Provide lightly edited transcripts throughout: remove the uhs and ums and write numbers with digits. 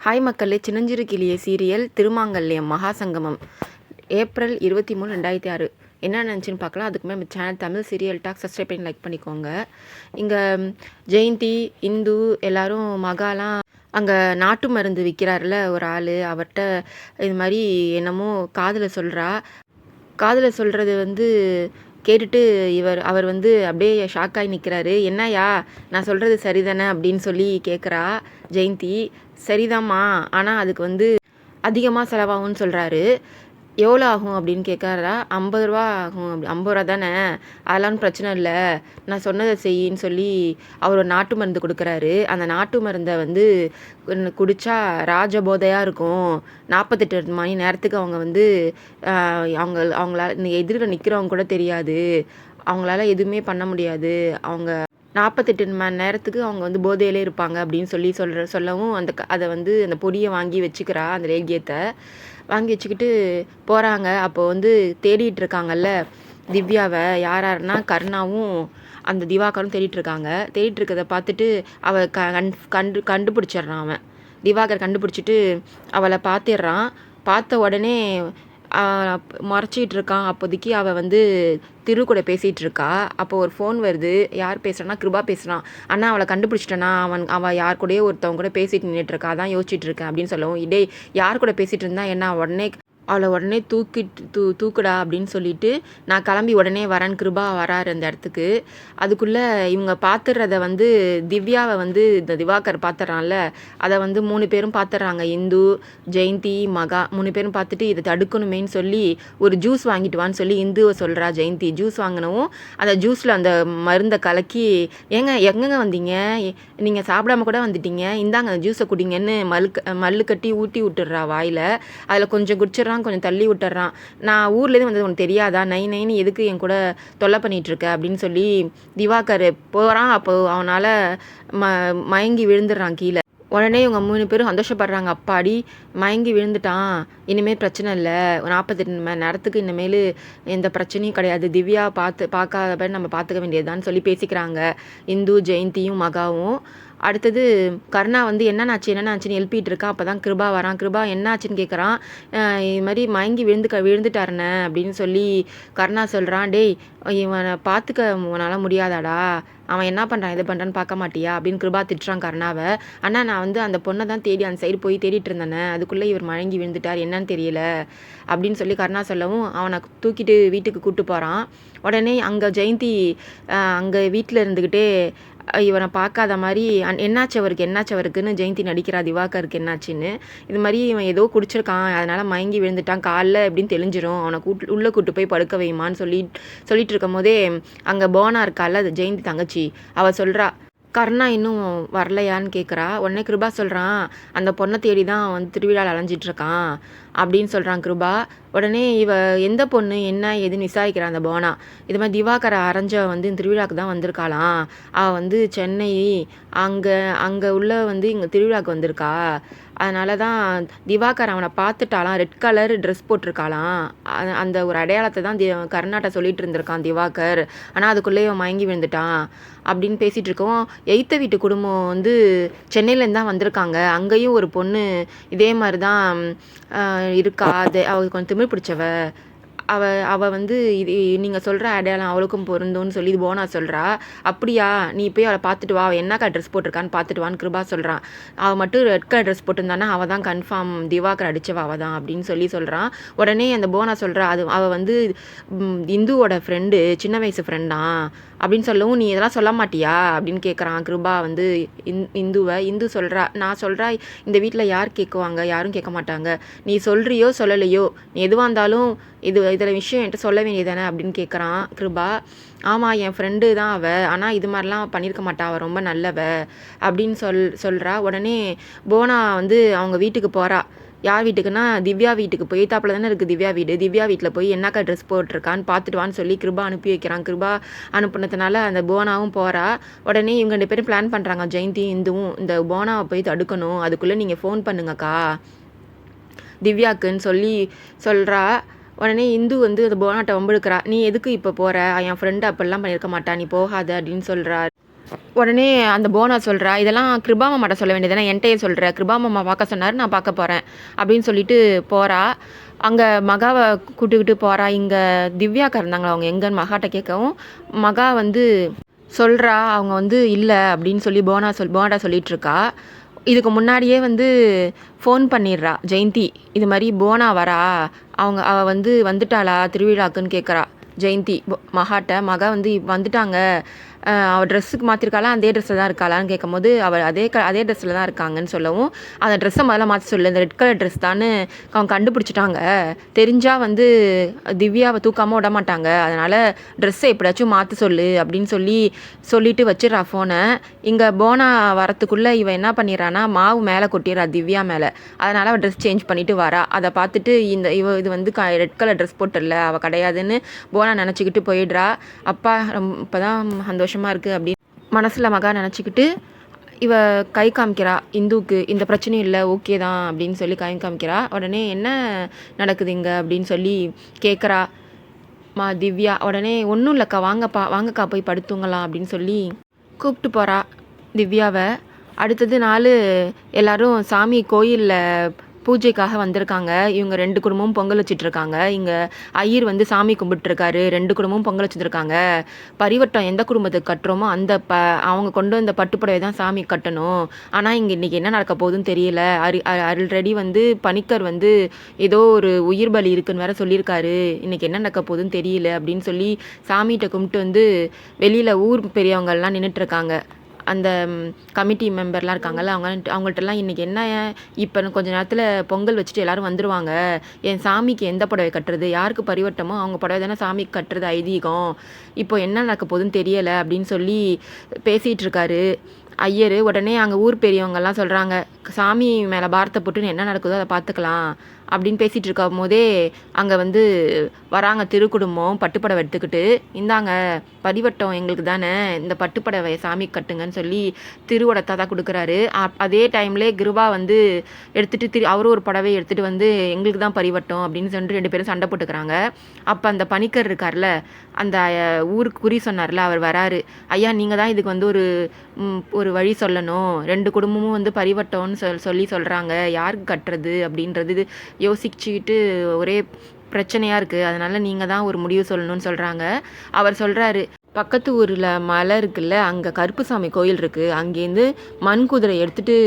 Hi மக்களே, சின்னஞ்சிறு கிளியே சீரியல் திருமாங்கல்யம் மகாசங்கமம் ஏப்ரல் 23, 2006 என்ன நினச்சின்னு பார்க்கலாம். அதுக்கு நம்ம channel Tamil serial talk subscribe பண்ணி லைக் பண்ணிக்கோங்க. இங்கே ஜெயந்தி, இந்து எல்லாரும் மகாலாம் அங்கே நாட்டு மருந்து விற்கிறாருல ஒரு ஆள், அவர்கிட்ட இது மாதிரி என்னமோ காதில் சொல்கிறா. காதில் சொல்கிறது கேட்டுட்டு அவர் அப்படியே ஷாக்காகி நிற்கிறாரு. என்னையா நான் சொல்கிறது சரிதானே அப்படின்னு சொல்லி கேட்குறா ஜெயந்தி. சரிதாம்மா, ஆனால் அதுக்கு அதிகமாக செலவாகும்னு சொல்கிறாரு. எவ்வளோ ஆகும் அப்படின்னு கேட்குறா. 50 ரூபா ஆகும். 50 ரூபா தானே, அதெல்லாம் பிரச்சனை இல்லை, நான் சொன்னதை செய்யின்னு சொல்லி அவர் ஒரு நாட்டு மருந்து கொடுக்குறாரு. அந்த நாட்டு மருந்தை குடித்தா ராஜபோதையாக இருக்கும். 48 மணி நேரத்துக்கு அவங்க அவங்களால எதிரில் நிற்கிறவங்க கூட தெரியாது, அவங்களால எதுவுமே பண்ண முடியாது, அவங்க 48 மணி நேரத்துக்கு அவங்க போதையிலே இருப்பாங்க அப்படின்னு சொல்லவும் அதை அந்த பொடியை வாங்கி வச்சுக்கிறா. அந்த லேகியத்தை வாங்கி வச்சுக்கிட்டு போகிறாங்க. அப்போது தேடிட்டு இருக்காங்கல்ல திவ்யாவை. யாருன்னா கருணாவும் அந்த திவாகரும் தேடிட்டு இருக்காங்க. தேடிட்டு இருக்கிறத பார்த்துட்டு அவள் கண்டுபிடிச்சிட்றான். அவன் திவாகர் கண்டுபிடிச்சிட்டு அவளை பார்த்துடுறான். பார்த்த உடனே மறைச்சிக்கிட்டு இருக்கான். அப்போதைக்கு அவள் திரு கூட பேசிகிட்டு இருக்கா. அப்போ ஒரு ஃபோன் வருது. யார் பேசுகிறான்னா கிருபா பேசுகிறான். அண்ணா அவளை கண்டுபிடிச்சிட்டேன்னா, அவள் யார் கூடயே ஒருத்தவங்க கூட பேசிட்டு நின்றுட்டுருக்கா, அதான் யோசிச்சுட்டு இருக்கேன் அப்படின்னு சொல்லவும், இடே யார் கூட பேசிகிட்டு இருந்தா என்ன, அவளை உடனே தூக்குடா அப்படின்னு சொல்லிட்டு நான் கிளம்பி உடனே வரேன்னு கிருபா வராரு அந்த இடத்துக்கு. அதுக்குள்ளே இவங்க பார்த்துடுறத திவ்யாவை இந்த திவாகர் பார்த்துட்றான்ல, அதை 3 பேரும் பார்த்துட்றாங்க. இந்து, ஜெயந்தி, மகா 3 பேரும் பார்த்துட்டு இதை தடுக்கணுமேன்னு சொல்லி ஒரு ஜூஸ் வாங்கிட்டு வான்னு சொல்லி இந்துவை சொல்கிறா ஜெயந்தி. ஜூஸ் வாங்கினவும் அந்த ஜூஸில் அந்த மருந்தை கலக்கி, எங்கெங்க வந்தீங்க, நீங்கள் சாப்பிடாம கூட வந்துட்டீங்க, இந்தாங்க அந்த ஜூஸை குடிங்கன்னு மல்லு கட்டி ஊட்டி விட்டுடுறா வாயில். அதில் கொஞ்சம் குடிச்சிட்றான், கொஞ்சம் தள்ளி விட்டுறான். நான் ஊர்லேருந்து உனக்கு தெரியாதா, நைன்னு எதுக்கு என் கூட தொல்லை பண்ணிகிட்ருக்க அப்படின்னு சொல்லி திவாகர் போகிறான். அப்போது அவனால் மயங்கி விழுந்துடுறான் கீழே. உடனே இவங்க 3 பேரும் சந்தோஷப்படுறாங்க. அப்பாடி மயங்கி விழுந்துட்டான், இனிமேல் பிரச்சனை இல்லை, 48 மணி நேரத்துக்கு இனிமேல் எந்த பிரச்சனையும் கிடையாது, திவ்யா பார்க்காத நம்ம பார்த்துக்க வேண்டியதுதான்னு சொல்லி பேசிக்கிறாங்க இந்து, ஜெயந்தியும் மகாவும். அடுத்தது கருணா என்னாச்சுன்னு எழுப்பிட்டு இருக்கா. அப்போ தான் கிருபா வரான். கிருபா என்னாச்சுன்னு கேட்குறான். இது மாதிரி மயங்கி விழுந்துட்டாருண்ணே அப்படின்னு சொல்லி கருணா சொல்கிறான். டேய், இவனை பார்த்துக்க உன்னால் முடியாதாடா, அவன் என்ன பண்ணுறான் எது பண்ணுறான்னு பார்க்க மாட்டியா அப்படின்னு கிருபா திட்டுறான் கருணாவை. அண்ணா நான் அந்த பொண்ணை தான் தேடி அந்த சைடு போய் தேடிட்டு இருந்தேனே, அதுக்குள்ளே இவர் மயங்கி விழுந்துட்டார், என்னன்னு தெரியல அப்படின்னு சொல்லி கருணா சொல்லவும் அவனை தூக்கிட்டு வீட்டுக்கு கூப்பிட்டு போகிறான். உடனே அங்கே ஜெயந்தி அங்கே வீட்டில் இருந்துக்கிட்டே இவனை பார்க்காத மாதிரி என்னாச்சு அவருக்குன்னு ஜெயந்தி நடிக்கிறா திவாகருக்கு என்னாச்சுன்னு. இது மாதிரி இவன் ஏதோ குடிச்சிருக்கான், அதனால் மயங்கி விழுந்துட்டான், காலைல எப்படின்னு தெளிஞ்சிரும், அவனை உள்ளே கூட்டு போய் படுக்க வைமான்னு சொல்லிட்டு இருக்கும் போதே அங்கே போனா இருக்கால ஜெயந்தி தங்கச்சி, அவள் சொல்கிறா கருணா இன்னும் வரலையான்னு கேட்குறா. உடனே கிருபா சொல்கிறான், அந்த பொண்ணை தேடி தான் அவன் திருவிழாவில் அலைஞ்சிட்ருக்கான் அப்படின்னு சொல்கிறான் கிருபா. உடனே இவ எந்த பொண்ணு என்ன ஏதுன்னு விசாரிக்கிறான் அந்த போனா. இது மாதிரி திவாகரை அரைஞ்ச இந்த திருவிழாவுக்கு தான் வந்திருக்காளாம். அவள் சென்னை அங்கே உள்ள இங்கே திருவிழாவுக்கு வந்திருக்கா. அதனால தான் திவாகர் அவனை பார்த்துட்டாலாம், ரெட் கலர் ட்ரெஸ் போட்டிருக்காளாம். அந்த ஒரு அடையாளத்தை தான் கர்நாட்டை சொல்லிட்டு இருந்திருக்கான் திவாகர். ஆனால் அதுக்குள்ளே அவன் மயங்கி விழுந்துட்டான் அப்படின்னு பேசிகிட்டு இருக்கோம். எய்த்த வீட்டு குடும்பம் சென்னையிலேருந்து தான் வந்திருக்காங்க. அங்கேயும் ஒரு பொண்ணு இதே மாதிரி தான் இருக்கா. அவள் கொஞ்சம் திமிர் பிடிச்சவ. அவள் இது நீங்கள் சொல்கிற அடையாளம் அவளுக்கும் பொருந்தும்னு சொல்லி போனா சொல்கிறா. அப்படியா, நீ போய் அவளை பார்த்துட்டு வா, அவள் என்னக்கா ட்ரெஸ் போட்டிருக்கான்னு பார்த்துட்டு வான்னு கிருபா சொல்கிறான். அவள் மட்டும் ரெட் கலர் ட்ரெஸ் போட்டிருந்தானா அவள் தான் கன்ஃபார்ம் திவாகர் அடித்தவ அவள் தான் அப்படின்னு சொல்கிறான். உடனே அந்த போனா சொல்கிறா, அது அவள் இந்துவோட ஃப்ரெண்டு, சின்ன வயசு ஃப்ரெண்டான் அப்படின்னு சொல்லவும், நீ இதெல்லாம் சொல்ல மாட்டியா அப்படின்னு கேட்குறான் கிருபா இந்துவை. இந்து சொல்கிறா, நான் சொல்கிறா இந்த வீட்டில் யார் கேட்குவாங்க, யாரும் கேட்க மாட்டாங்க, நீ சொல்கிறியோ சொல்லலையோ, நீ எதுவாக இருந்தாலும் இதில் விஷயம் என்கிட்ட சொல்ல வேண்டியதானே அப்படின்னு கேட்குறான் கிருபா. ஆமாம், என் ஃப்ரெண்டு தான் அவள், ஆனால் இது மாதிரிலாம் பண்ணியிருக்க மாட்டா, அவள் ரொம்ப நல்லவ அப்படின்னு சொல்கிறா. உடனே போனா அவங்க வீட்டுக்கு போகிறா. யார் வீட்டுக்குன்னா திவ்யா வீட்டுக்கு போய், தாப்பில் தானே இருக்குது திவ்யா வீடு. திவ்யா வீட்டில் போய் என்னக்கா ட்ரெஸ் போட்டிருக்கான்னு பார்த்துட்டு வான்னு சொல்லி கிருபா அனுப்பி வைக்கிறான். கிருபா அனுப்புனதுனால அந்த போனாவும் போகிறா. உடனே இவங்க 2 பேரும் பிளான் பண்ணுறாங்க, ஜெயந்தி இந்துவும், இந்த போனாவை போய் தடுக்கணும், அதுக்குள்ளே நீங்கள் ஃபோன் பண்ணுங்கக்கா திவ்யாக்குன்னு சொல்கிறா. உடனே இந்து அந்த போனாட்டை வம்பெடுக்கிறா. நீ எதுக்கு இப்போ போகிற, என் ஃப்ரெண்டு அப்படிலாம் பண்ணியிருக்க மாட்டா, நீ போகாத அப்படின்னு சொல்கிறா. உடனே அந்த போனா சொல்கிறா, இதெல்லாம் கிருபா மாமாட்ட சொல்ல வேண்டியதானே, என்கிட்டயே சொல்கிற, கிருபா மாமா பார்க்க சொன்னார், நான் பார்க்க போகிறேன் அப்படின்னு சொல்லிட்டு போகிறா. அங்கே மகாவை கூட்டுக்கிட்டு போகிறா. இங்கே திவ்யாக்கா இருந்தாங்களா, அவங்க எங்கன்னு மகாட்ட கேட்கவும் மகா வந்து சொல்கிறா, அவங்க வந்து இல்லை அப்படின்னு சொல்லி போனாட்டா சொல்லிகிட்ருக்கா. இதுக்கு முன்னாடியே வந்து ஃபோன் பண்ணிடுறா ஜெயந்தி, இது மாதிரி போனா வரா, அவள் வந்து வந்துட்டாளா திருவிழாக்குன்னு கேட்குறா ஜெயந்தி மகாட்ட. மகா வந்து வந்துட்டாங்க, அவள் ட்ரெஸ்ஸுக்கு மாற்றிருக்காளா, அதே ட்ரெஸ்ஸில் தான் இருக்காளான்னு கேட்கும்போது அவள் அதே ட்ரெஸ்ஸில் தான் இருக்காங்கன்னு சொல்லவும், அந்த ட்ரெஸ்ஸை முதல்ல மாற்ற சொல்லு, இந்த ரெட் கலர் ட்ரெஸ் தான்னு அவங்க கண்டுபிடிச்சிட்டாங்க, தெரிஞ்சால் வந்து திவ்யாவை தூக்காமல் விட மாட்டாங்க, அதனால் ட்ரெஸ்ஸை எப்படியாச்சும் மாற்ற சொல்லு அப்படின்னு சொல்லிட்டு வச்சிடறா ஃபோனை. இங்கே போனா வரத்துக்குள்ளே இவன் என்ன பண்ணிடுறான்னா மாவு மேலே கொட்டிடுறா திவ்யா மேலே. அதனால் அவள் ட்ரெஸ் சேஞ்ச் பண்ணிவிட்டு வரா. அதை பார்த்துட்டு இது வந்து ரெட் கலர் ட்ரெஸ் போட்டுடல, அவள் கிடையாதுன்னு போனா நினச்சிக்கிட்டு போயிடுறா. அப்பா இப்போ தான் சந்தோஷமாக இருக்குது அப்படின்னு மனசில் மகா நினச்சிக்கிட்டு இவ கை காமிக்கிறா இந்துவுக்கு, இந்த பிரச்சனையும் இல்லை, ஓகே தான் அப்படின்னு சொல்லி கை காமிக்கிறா. உடனே என்ன நடக்குது இங்கே அப்படின்னு சொல்லி கேட்குறா திவ்யா. உடனே ஒன்றும் இல்லைக்கா, வாங்கக்கா போய் படுத்துங்கலாம் அப்படின்னு சொல்லி கூப்பிட்டு போகிறா திவ்யாவை. அடுத்தது நாள் எல்லோரும் சாமி கோயிலில் பூஜைக்காக வந்திருக்காங்க. இவங்க 2 குடும்பமும் பொங்கல் வச்சிட்ருக்காங்க. இங்கே ஐயர் வந்து சாமி கும்பிட்டுருக்காரு, 2 குடும்பமும் பொங்கல் வச்சுருக்காங்க. பரிவட்டம் எந்த குடும்பத்துக்கு கட்டுறோமோ அந்த அவங்க கொண்டு வந்த பட்டுப்புடவை தான் சாமி கட்டணும். ஆனால் இன்றைக்கி என்ன நடக்க போகுதுன்னு தெரியல. ஆல்ரெடி வந்து பணிக்கர் வந்து ஏதோ ஒரு உயிர் பலி இருக்குன்னு வேற சொல்லியிருக்காரு, இன்றைக்கி என்ன நடக்க போகுதுன்னு தெரியல அப்படின்னு சொல்லி சாமிகிட்ட கும்பிட்டு வந்து வெளியில் ஊர் பெரியவங்கள்லாம் நின்றுட்டுருக்காங்க. அந்த கமிட்டி மெம்பர்லாம் இருக்காங்கல்ல, அவங்கள்ட்டலாம் இன்றைக்கி என்ன, இப்போ கொஞ்சம் நேரத்தில் பொங்கல் வச்சுட்டு எல்லோரும் வந்துடுவாங்க, என் சாமிக்கு எந்த புடவை கட்டுறது, யாருக்கு பரிவட்டமோ அவங்க புடவை தானே சாமிக்கு கட்டுறது ஐதீகம், இப்போ என்ன நடக்க போகுதுன்னு தெரியலை அப்படின்னு சொல்லி பேசிகிட்ருக்காரு ஐயர். உடனே அங்கே ஊர் பெரியவங்கள்லாம் சொல்கிறாங்க, சாமி மேலே பாரத்தை போட்டுன்னு என்ன நடக்குதோ அதை பார்த்துக்கலாம் அப்படின்னு பேசிகிட்டு இருக்கும் போதே அங்கே வந்து வராங்க திருக்குடும்பம் பட்டுப்படவை எடுத்துக்கிட்டு. இந்தாங்க பரிவட்டம் எங்களுக்கு தானே, இந்த பட்டுப்படவை சாமி கட்டுங்கன்னு சொல்லி திருவோட தாத்தா கொடுக்குறாரு. அதே டைம்லே கிருபா வந்து எடுத்துகிட்டு அவரும் ஒரு புடவை எடுத்துகிட்டு வந்து எங்களுக்கு தான் பரிவட்டம் அப்படின்னு சொல்லிட்டு 2 பேரும் சண்டை போட்டுக்கிறாங்க. அப்போ அந்த பணிக்கர் இருக்கார்ல, அந்த ஊருக்கு குறி சொன்னார்ல, அவர் வராரு. ஐயா நீங்கள் தான் இதுக்கு வந்து ஒரு வழி சொல்லணும், 2 குடும்பமும் வந்து பரிவட்டம்னு சொல்கிறாங்க, யாருக்கு கட்டுறது அப்படின்றது யோசிச்சுக்கிட்டு ஒரே பிரச்சனையாக இருக்குது, அதனால் நீங்கள் தான் ஒரு முடிவு சொல்லணும்னு சொல்கிறாங்க. அவர் சொல்கிறாரு, பக்கத்து ஊரில் மலை இருக்குல்ல, அங்கே கருப்புசாமி கோயில் இருக்குது, அங்கேருந்து மண் குதிரை எடுத்துகிட்டு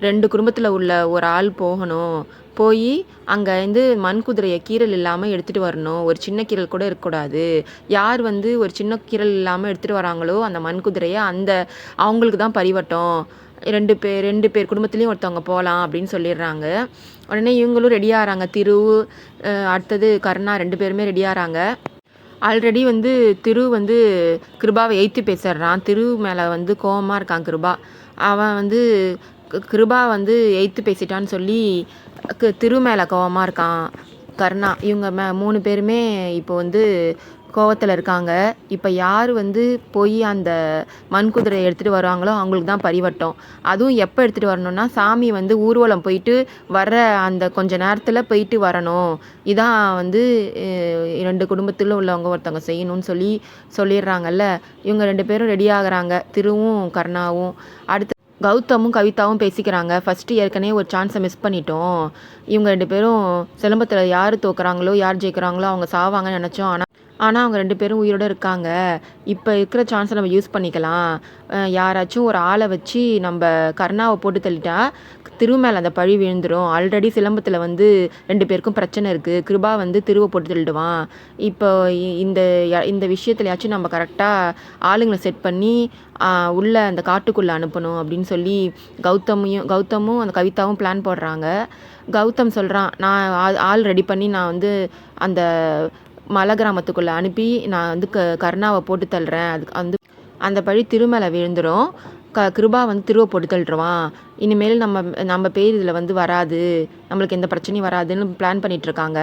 2 குடும்பத்தில் உள்ள ஒரு ஆள் போகணும், போய் அங்கேருந்து மண் குதிரையை கீரல் இல்லாமல் எடுத்துகிட்டு வரணும், ஒரு சின்ன கீரல் கூட இருக்கக்கூடாது, யார் வந்து ஒரு சின்ன கீரல் இல்லாமல் எடுத்துகிட்டு வராங்களோ அந்த மண் குதிரையை அவங்களுக்கு தான் பரிவட்டம், 2 பேர் குடும்பத்துலேயும் ஒருத்தவங்க போகலாம் அப்படின்னு சொல்லிடுறாங்க. உடனே இவங்களும் ரெடியாகிறாங்க. அடுத்தது கருணா 2 பேருமே ரெடியாகிறாங்க. ஆல்ரெடி வந்து திரு வந்து கிருபாவை எய்த்து பேசிடுறான். திரு மேலே வந்து கோபமாக இருக்கான் கிருபா. அவன் வந்து கிருபா வந்து எய்த்து பேசிட்டான்னு சொல்லி திரு மேலே கோபமாக இருக்கான் கருணா. இவங்க 3 பேருமே இப்போ வந்து கோவத்தில் இருக்காங்க. இப்போ யார் வந்து போய் அந்த மண் குதிரையை எடுத்துகிட்டு வருவாங்களோ அவங்களுக்கு தான் பரிவட்டம். அதுவும் எப்போ எடுத்துகிட்டு வரணும்னா சாமி வந்து ஊர்வலம் போயிட்டு வர்ற அந்த கொஞ்ச நேரத்தில் போயிட்டு வரணும். இதான் வந்து 2 குடும்பத்தில் உள்ளவங்க ஒருத்தவங்க செய்யணும்னு சொல்லிடுறாங்கல்ல. இவங்க 2 பேரும் ரெடி ஆகுறாங்க, திருவும் கருணாவும். அடுத்து கௌதமும் கவிதாவும் பேசிக்கிறாங்க. ஃபஸ்ட்டு ஏற்கனவே ஒரு சான்ஸை மிஸ் பண்ணிட்டோம், இவங்க 2 பேரும் சிலம்பத்தில் யார் தோக்குறாங்களோ யார் ஜெயிக்கிறாங்களோ அவங்க சாவாங்கன்னு நினச்சோம், ஆனால் அவங்க 2 பேரும் உயிரோடு இருக்காங்க. இப்போ இருக்கிற சான்ஸை நம்ம யூஸ் பண்ணிக்கலாம். யாராச்சும் ஒரு ஆளை வச்சு நம்ம கருணாவை போட்டு தள்ளிட்டா திரு மேலே அந்த பழி விழுந்துடும். ஆல்ரெடி சிலம்பத்தில் வந்து 2 பேருக்கும் பிரச்சனை இருக்குது. கிருபா வந்து திருவை போட்டு தள்ளிடுவான். இப்போ இந்த விஷயத்துலையாச்சும் நம்ம கரெக்டாக ஆளுங்களை செட் பண்ணி உள்ளே அந்த காட்டுக்குள்ளே அனுப்பணும் அப்படின்னு சொல்லி கௌதமும் அந்த கவிதாவும் பிளான் போடுறாங்க. கௌதம் சொல்கிறான், நான் ஆள் ரெடி பண்ணி நான் வந்து அந்த மலை கிராமத்துக்குள்ளே அனுப்பி நான் வந்து கருணாவை போட்டு தள்ளுறேன், அதுக்கு வந்து அந்த பழி திருமலை விழுந்துடும், கிருபா வந்து திருவை போட்டு தள்ளுருவான், இனிமேல் நம்ம பேர் இதில் வந்து வராது, நம்மளுக்கு எந்த பிரச்சனையும் வராதுன்னு பிளான் பண்ணிகிட்ருக்காங்க.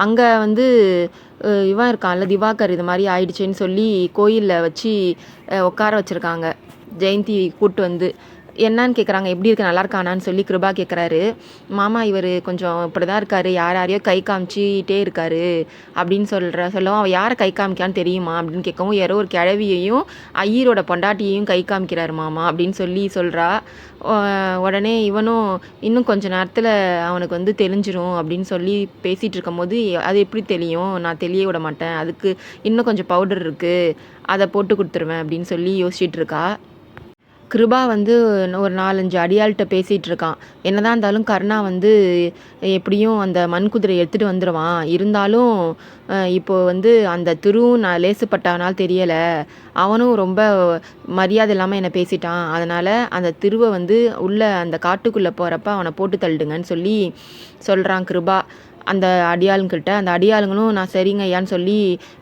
அங்கே வந்து இவன் இருக்கான்ல திவாகர், இது மாதிரி ஆயிடுச்சேன்னு சொல்லி கோயிலில் வச்சு உட்கார வச்சுருக்காங்க ஜெயந்தி கூட்டு வந்து. என்னான்னு கேட்குறாங்க. எப்படி இருக்கு நல்லா இருக்கானான்னு சொல்லி கிருபா கேட்குறாரு. மாமா இவர் கொஞ்சம் இப்படி தான் இருக்காரு. யார் யாரையோ கை காமிச்சிட்டே இருக்காரு அப்படின்னு சொல்லவும், அவள் யாரை கை காமிக்கான்னு தெரியுமா அப்படின்னு கேட்கவும், யாரோ ஒரு கிழவியையும் ஐயரோட பொண்டாட்டியையும் கை காமிக்கிறாரு மாமா அப்படின்னு சொல்கிறா. உடனே இவனும் இன்னும் கொஞ்ச நேரத்தில் அவனுக்கு வந்து தெரிஞ்சிரும் அப்படின்னு சொல்லி பேசிகிட்டு இருக்கும்போது, அது எப்படி தெரியும், நான் தெளிய விட மாட்டேன், அதுக்கு இன்னும் கொஞ்சம் பவுடர் இருக்குது, அதை போட்டு கொடுத்துருவேன் அப்படின்னு சொல்லி யோசிச்சுட்டு இருக்கா. கிருபா வந்து ஒரு 4, 5 அடியாள்கிட்ட பேசிகிட்டு இருக்கான். என்னதான் இருந்தாலும் கருணா வந்து எப்படியும் அந்த மண் குதிரை எடுத்துகிட்டு வந்துடுவான். இருந்தாலும் இப்போ வந்து அந்த திருவும் நான் லேசுப்பட்டவனால் தெரியலை, அவனும் ரொம்ப மரியாதை இல்லாமல் என்னை பேசிட்டான், அதனால் அந்த திருவை வந்து உள்ளே அந்த காட்டுக்குள்ளே போகிறப்ப அவனை போட்டு தள்ளிடுங்கன்னு சொல்லி சொல்கிறான் கிருபா அந்த அடியாளுங்கிட்ட. அந்த அடியாளுங்களும் நான் சரிங்க ஐயான்னு சொல்லி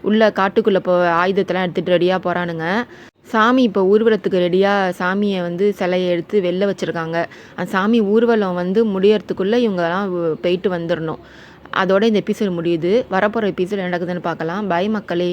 உள்ளே காட்டுக்குள்ளே ஆயுதத்தெல்லாம் எடுத்துகிட்டு ரெடியாக போகிறானுங்க. சாமி இப்போ ஊர்வலத்துக்கு ரெடியாக சாமியை வந்து சிலையை எடுத்து வெளில வச்சுருக்காங்க. அந்த சாமி ஊர்வலம் வந்து முடியறதுக்குள்ளே இவங்கலாம் போயிட்டு வந்துடணும். அதோட இந்த எபிசோட் முடியுது. வரப்போகிற எபிசோட் நடக்குதுன்னு பார்க்கலாம். பை மக்களே.